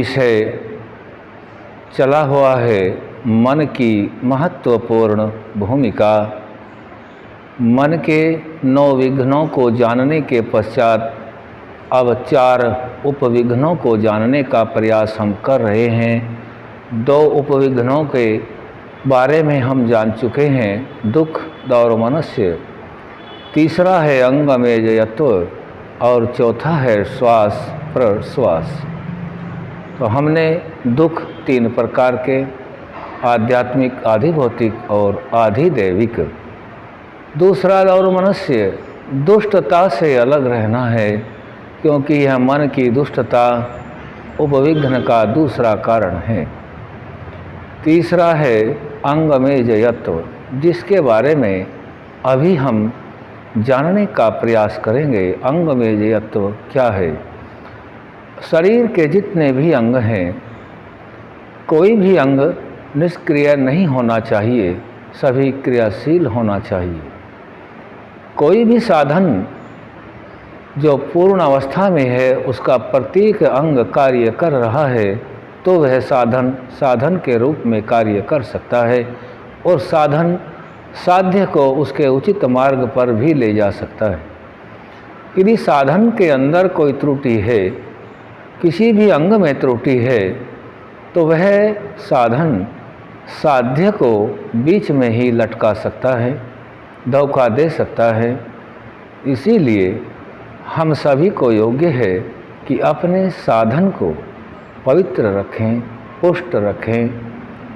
विषय चला हुआ है मन की महत्वपूर्ण भूमिका। मन के 9 विघ्नों को जानने के पश्चात अब 4 उपविघ्नों को जानने का प्रयास हम कर रहे हैं। 2 उपविघ्नों के बारे में हम जान चुके हैं, दुख और मनुष्य। तीसरा है अंगमेजयत्व और चौथा है श्वास प्रश्वास। तो हमने दुख 3 प्रकार के, आध्यात्मिक, आधिभौतिक और आधिदैविक। दूसरा और मनुष्य, दुष्टता से अलग रहना है, क्योंकि यह मन की दुष्टता उपविघ्न का दूसरा कारण है। तीसरा है अंगमेजयत्व, जिसके बारे में अभी हम जानने का प्रयास करेंगे। अंगमेजयत्व क्या है? शरीर के जितने भी अंग हैं, कोई भी अंग निष्क्रिय नहीं होना चाहिए, सभी क्रियाशील होना चाहिए। कोई भी साधन जो पूर्ण अवस्था में है, उसका प्रत्येक अंग कार्य कर रहा है, तो वह साधन के रूप में कार्य कर सकता है और साधन साध्य को उसके उचित मार्ग पर भी ले जा सकता है। यदि साधन के अंदर कोई त्रुटि है, किसी भी अंग में त्रुटि है, तो वह साधन साध्य को बीच में ही लटका सकता है, धोखा दे सकता है। इसीलिए हम सभी को योग्य है कि अपने साधन को पवित्र रखें, पुष्ट रखें,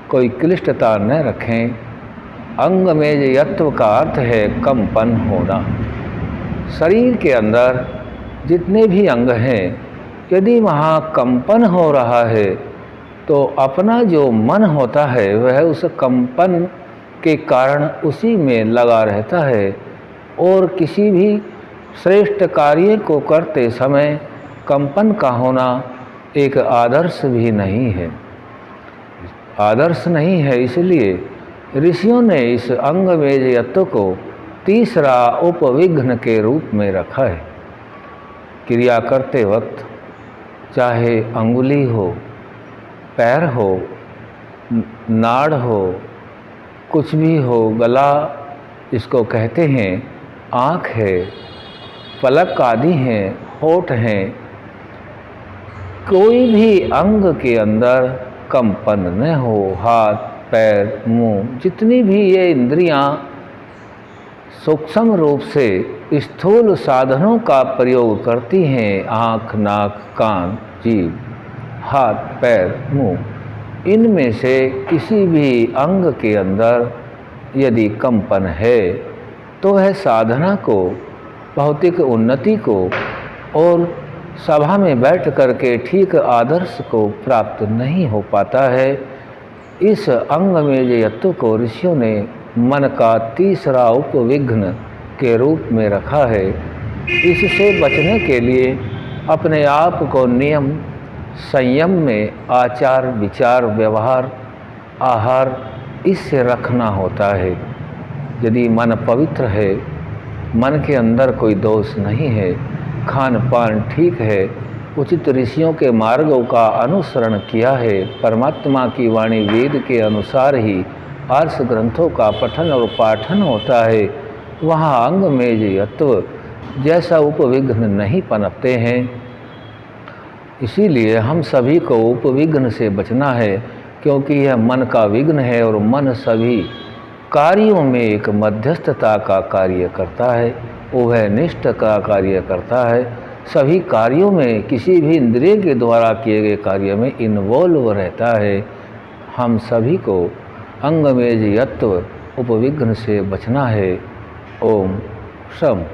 कोई क्लिष्टता न रखें। अंगमेजयत्व का अर्थ है कंपन होना। शरीर के अंदर जितने भी अंग हैं, यदि वहाँ कंपन हो रहा है, तो अपना जो मन होता है वह उस कंपन के कारण उसी में लगा रहता है और किसी भी श्रेष्ठ कार्य को करते समय कंपन का होना एक आदर्श भी नहीं है, आदर्श नहीं है। इसलिए ऋषियों ने इस अंगमेजयत्व को तीसरा उपविघ्न के रूप में रखा है। क्रिया करते वक्त चाहे अंगुली हो, पैर हो, नाड़ हो, कुछ भी हो, गला इसको कहते हैं, आँख है, पलक आदि हैं, होठ हैं, कोई भी अंग के अंदर कंपन न हो। हाथ, पैर, मुंह, जितनी भी ये इंद्रियां सूक्ष्म रूप से स्थूल साधनों का प्रयोग करती हैं, आँख, नाक, कान, जीभ, हाथ, पैर, मुंह, इनमें से किसी भी अंग के अंदर यदि कंपन है, तो वह साधना को, भौतिक उन्नति को और सभा में बैठ करके ठीक आदर्श को प्राप्त नहीं हो पाता है। इस अंगमेजयत्व को ऋषियों ने मन का तीसरा उपविघ्न के रूप में रखा है। इससे बचने के लिए अपने आप को नियम संयम में आचार, विचार, व्यवहार, आहार इससे रखना होता है। यदि मन पवित्र है, मन के अंदर कोई दोष नहीं है, खान पान ठीक है, उचित ऋषियों के मार्गों का अनुसरण किया है, परमात्मा की वाणी वेद के अनुसार ही आर्ष ग्रंथों का पठन और पाठन होता है, वहाँ अंगमेजयत्व जैसा उपविघ्न नहीं पनपते हैं। इसीलिए हम सभी को उपविघ्न से बचना है, क्योंकि यह मन का विघ्न है और मन सभी कार्यों में एक मध्यस्थता का कार्य करता है, वह निष्ठ का कार्य करता है। सभी कार्यों में किसी भी इंद्रिय के द्वारा किए गए कार्य में इन्वॉल्व रहता है। हम सभी को अंगमेजयत्व उपविघ्न से बचना है। ओम शम।